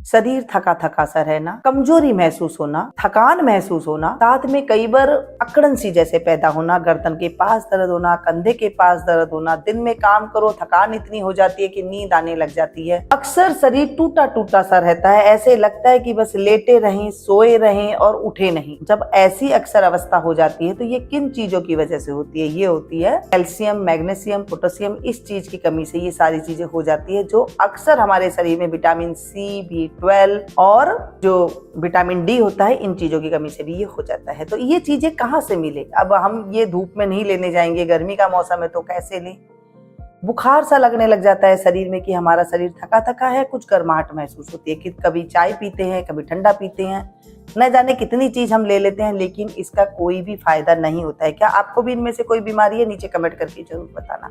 शरीर थका थका सा रहना, कमजोरी महसूस होना, थकान महसूस होना, साथ में कई बार अकड़न सी जैसे पैदा होना, गर्दन के पास दर्द होना, कंधे के पास दर्द होना, दिन में काम करो थकान इतनी हो जाती है कि नींद आने लग जाती है। अक्सर शरीर टूटा टूटा सा रहता है, ऐसे लगता है कि बस लेटे रहें, सोए रहें और उठे नहीं। जब ऐसी अक्सर अवस्था हो जाती है तो ये किन चीजों की वजह से होती है? ये होती है कैल्शियम, मैग्नीशियम, पोटेशियम, इस चीज की कमी से ये सारी चीजें हो जाती है, जो अक्सर हमारे शरीर में विटामिन सी, B12 और जो विटामिन डी होता है, इन चीजों की कमी से भी ये हो जाता है। तो ये चीजें कहाँ से मिले? अब हम ये धूप में नहीं लेने जाएंगे, गर्मी का मौसम है तो कैसे लें? बुखार सा लगने लग जाता है शरीर में कि हमारा शरीर थका थका है, कुछ गर्माहट महसूस होती है कि कभी चाय पीते हैं, कभी ठंडा पीते हैं, न जाने कितनी चीज हम ले लेते हैं, लेकिन इसका कोई भी फायदा नहीं होता है। क्या आपको भी इनमें से कोई बीमारी है? नीचे कमेंट करके जरूर बताना।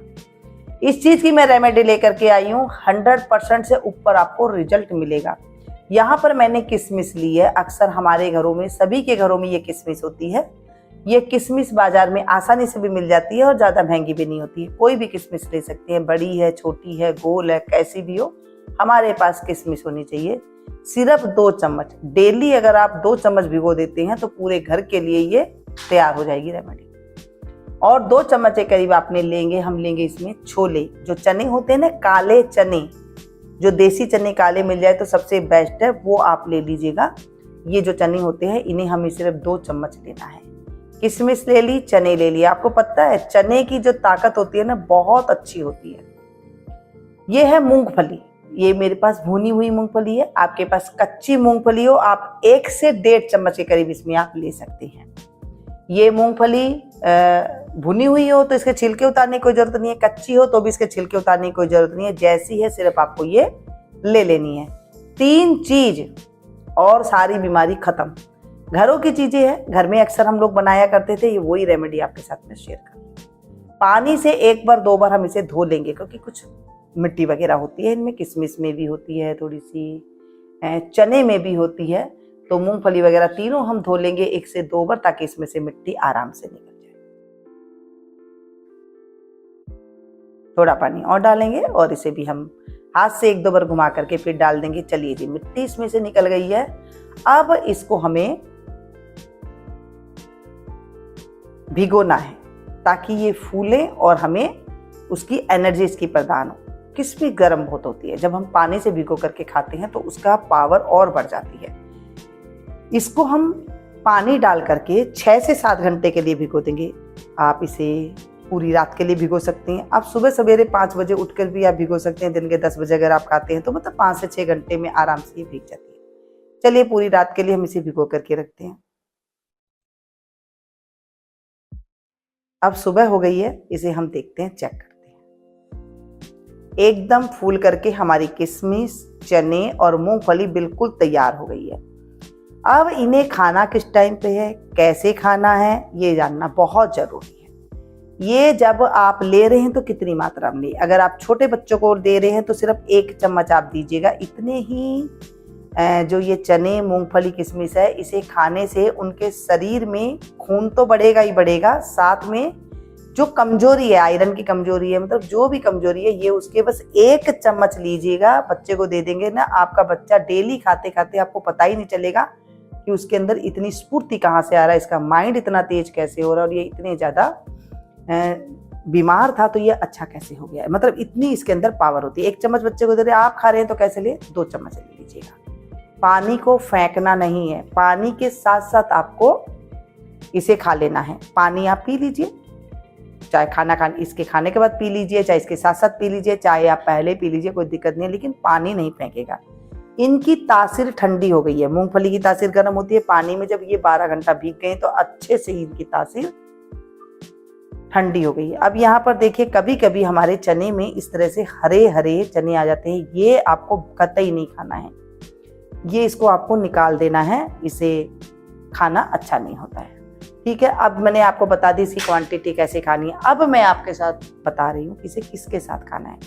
इस चीज की मैं रेमेडी लेकर के आई हूँ, 100% से ऊपर आपको रिजल्ट मिलेगा। यहाँ पर मैंने किशमिश ली है। अक्सर हमारे घरों में, सभी के घरों में ये किशमिश होती है। ये किशमिश बाजार में आसानी से भी मिल जाती है और ज्यादा महंगी भी नहीं होती है। कोई भी किशमिश ले सकते हैं, बड़ी है, छोटी है, गोल है, कैसी भी हो, हमारे पास किशमिश होनी चाहिए। सिर्फ 2 चम्मच डेली अगर आप 2 चम्मच भिगो देते हैं तो पूरे घर के लिए ये तैयार हो जाएगी रेमेडी। और 2 चम्मच के करीब आपने लेंगे, हम लेंगे इसमें छोले, जो चने होते हैं ना, काले चने, जो देसी चने काले मिल जाए तो सबसे बेस्ट है, वो आप ले लीजिएगा। ये जो चने होते हैं इन्हें हमें सिर्फ 2 चम्मच लेना है। किशमिश ले ली, चने ले लिए। आपको पता है चने की जो ताकत होती है ना, बहुत अच्छी होती है। ये है मूंगफली, ये मेरे पास भुनी हुई मूंगफली है। आपके पास कच्ची मूंगफली हो, आप 1 से 1.5 चम्मच के करीब इसमें आप ले सकते हैं। ये मूंगफली भुनी हुई हो तो इसके छिलके उतारने की कोई जरूरत नहीं है, कच्ची हो तो भी इसके छिलके उतारने की कोई जरूरत नहीं है, जैसी है सिर्फ आपको ये ले लेनी है। 3 चीज और सारी बीमारी खत्म। घरों की चीजें हैं, घर में अक्सर हम लोग बनाया करते थे, ये वही रेमेडी आपके साथ में शेयर कर। पानी से 1 बार 2 बार हम इसे धो लेंगे, क्योंकि कुछ मिट्टी वगैरह होती है इनमें, किशमिश में भी होती है, थोड़ी सी चने में भी होती है, तो मूंगफली वगैरह तीनों हम धो लेंगे 1 से 2 बार, ताकि इसमें से मिट्टी आराम से निकल जाए। थोड़ा पानी और डालेंगे और इसे भी हम हाथ से 1-2 बार घुमा करके फिर डाल देंगे। चलिए जी, मिट्टी इसमें से निकल गई है। अब इसको हमें भिगोना है ताकि ये फूले और हमें उसकी एनर्जी इसकी प्रदान हो। किशमिश गर्म बहुत होती है, जब हम पानी से भिगो करके खाते हैं तो उसका पावर और बढ़ जाती है। इसको हम पानी डाल करके 6 से 7 घंटे के लिए भिगो देंगे। आप इसे पूरी रात के लिए भिगो सकते हैं। आप सुबह सवेरे 5 बजे उठकर भी आप भिगो सकते हैं। दिन के 10 बजे अगर आप खाते हैं तो मतलब 5 से 6 घंटे में आराम से ये भीग जाती है। चलिए पूरी रात के लिए हम इसे भिगो करके रखते हैं। अब सुबह हो गई है, इसे हम देखते हैं, चेक करते हैं। एकदम फूल करके हमारी किशमिश, चने और मूंगफली बिल्कुल तैयार हो गई है। अब इन्हें खाना किस टाइम पे है, कैसे खाना है, ये जानना बहुत जरूरी है। ये जब आप ले रहे हैं तो कितनी मात्रा में, अगर आप छोटे बच्चों को दे रहे हैं तो सिर्फ 1 चम्मच आप दीजिएगा। इतने ही जो ये चने, मूंगफली, किशमिश है, इसे खाने से उनके शरीर में खून तो बढ़ेगा ही बढ़ेगा, साथ में जो कमजोरी है, आयरन की कमजोरी है, मतलब जो भी कमजोरी है, ये उसके बस 1 चम्मच लीजिएगा, बच्चे को दे देंगे ना, आपका बच्चा डेली खाते खाते आपको पता ही नहीं चलेगा कि उसके अंदर इतनी स्फूर्ति कहाँ से आ रहा है, इसका माइंड इतना तेज कैसे हो रहा है, और ये इतने ज्यादा बीमार था तो ये अच्छा कैसे हो गया है। मतलब इतनी इसके अंदर पावर होती है। 1 चम्मच बच्चे को दे रहे, आप खा रहे हैं तो कैसे ले, 2 चम्मच ले लीजिएगा। पानी को फेंकना नहीं है, पानी के साथ साथ आपको इसे खा लेना है। पानी आप पी लीजिए, चाहे इसके खाने के बाद पी लीजिए, चाहे इसके साथ साथ पी लीजिए, चाहे आप पहले पी लीजिए, कोई दिक्कत नहीं है, लेकिन पानी नहीं फेंकेगा। इनकी तासीर ठंडी हो गई है, मूंगफली की तासीर गर्म होती है, पानी में जब ये 12 घंटा भीग गए तो अच्छे से इनकी तासीर ठंडी हो गई है। अब यहाँ पर देखिए, कभी कभी हमारे चने में इस तरह से हरे हरे चने आ जाते हैं, ये आपको कतई नहीं खाना है, ये इसको आपको निकाल देना है, इसे खाना अच्छा नहीं होता है। ठीक है, अब मैंने आपको बता दी इसकी क्वांटिटी कैसे खानी है। अब मैं आपके साथ बता रही हूँ इसे किसके साथ खाना है।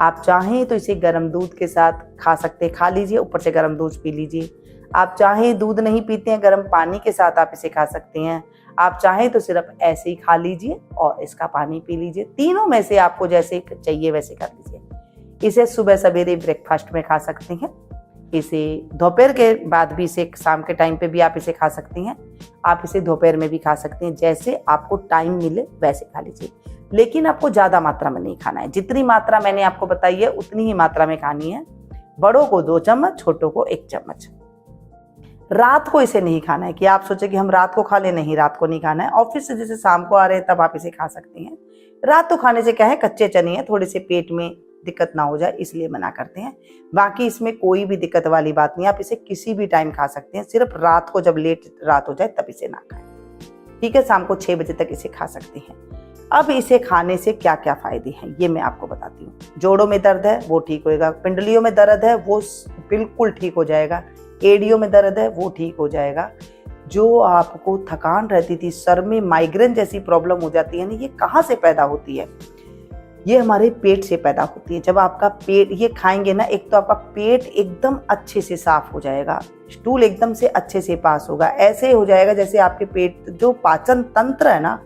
आप चाहें तो इसे गर्म दूध के साथ खा सकते, खा लीजिए, ऊपर से गर्म दूध पी लीजिए। आप चाहें दूध नहीं पीते हैं, गर्म पानी के साथ आप इसे खा सकते हैं। आप चाहें तो सिर्फ ऐसे ही खा लीजिए और इसका पानी पी लीजिए। तीनों में से आपको जैसे चाहिए वैसे कर लीजिए। इसे सुबह सवेरे ब्रेकफास्ट में खा सकते हैं। इसे दोपहर के बाद भी, इसे शाम के टाइम पे भी आप इसे खा सकती हैं, आप इसे दोपहर में भी खा सकती हैं, जैसे आपको टाइम मिले वैसे खा लीजिए। लेकिन आपको ज़्यादा मात्रा में नहीं खाना है, जितनी मात्रा मैंने आपको बताई है उतनी ही मात्रा में खानी है। बड़ों को 2 चम्मच, छोटों को 1 चम्मच। रात को इसे नहीं खाना है कि आप सोचे कि हम रात को खा लें, नहीं, रात को नहीं खाना है। ऑफिस से जैसे शाम को आ रहे हैं तब आप इसे खा सकती हैं। रात को खाने से क्या है, कच्चे चने हैं, थोड़े से पेट में दिक्कत ना हो जाए इसलिए मना करते हैं। बाकी इसमें कोई भी दिक्कत वाली बात नहीं, आप इसे किसी भी टाइम खा सकते हैं, सिर्फ रात को जब लेट रात हो जाए तब इसे ना खाएं, ठीक है। शाम को 6 बजे तक इसे खा सकते हैं। अब इसे खाने से क्या क्या फायदे हैं ये मैं आपको बताती हूँ। जोड़ों में दर्द है वो ठीक होएगा, पिंडलियों में दर्द है वो बिल्कुल ठीक हो जाएगा, एड़ियों में दर्द है वो ठीक हो जाएगा। जो आपको थकान रहती थी, सर में माइग्रेन जैसी प्रॉब्लम हो जाती है ना, ये कहाँ से पैदा होती है, ये हमारे पेट से पैदा होती है। जब आपका पेट ये खाएंगे ना, एक तो आपका पेट एकदम अच्छे से साफ हो जाएगा, स्टूल एकदम से अच्छे से पास होगा, ऐसे हो जाएगा जैसे आपके पेट जो पाचन तंत्र है ना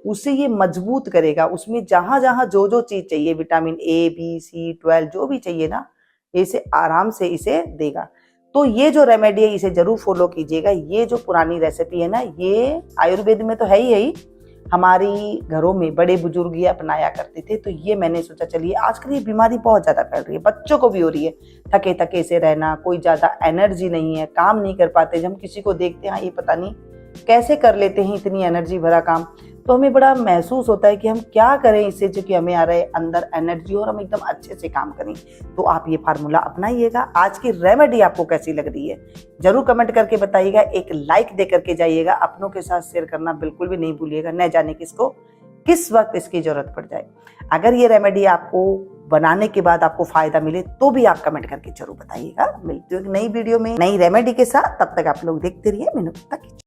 उसे ये मजबूत करेगा। उसमें जहां जहां जो जो चीज चाहिए, विटामिन ए, बी, सी, 12 जो भी चाहिए ना, इसे आराम से इसे देगा। तो ये जो रेमेडी है इसे जरूर फॉलो कीजिएगा। ये जो पुरानी रेसिपी है ना, ये आयुर्वेद में तो है ही, हमारी घरों में बड़े बुजुर्ग ये अपनाया करते थे। तो ये मैंने सोचा चलिए, आजकल ये बीमारी बहुत ज्यादा फैल रही है, बच्चों को भी हो रही है, थके थके से रहना, कोई ज्यादा एनर्जी नहीं है, काम नहीं कर पाते। जब हम किसी को देखते हैं ये पता नहीं कैसे कर लेते हैं इतनी एनर्जी भरा काम, तो हमें बड़ा महसूस होता है कि हम क्या करें इससे जो कि हमें आ रहे अंदर एनर्जी और हम एकदम अच्छे से काम करें। तो आप ये फार्मूला अपनाइएगा। आज की रेमेडी आपको कैसी लग रही है जरूर कमेंट करके बताइएगा, एक लाइक दे करके जाइएगा, अपनों के साथ शेयर करना बिल्कुल भी नहीं भूलिएगा, न जाने किसको किस वक्त इसकी जरूरत पड़ जाए। अगर ये रेमेडी आपको बनाने के बाद आपको फायदा मिले तो भी आप कमेंट करके जरूर बताइएगा। मिलती हूँ एक नई वीडियो में नई रेमेडी के साथ, तब तक आप लोग देखते रहिए मीनू तक।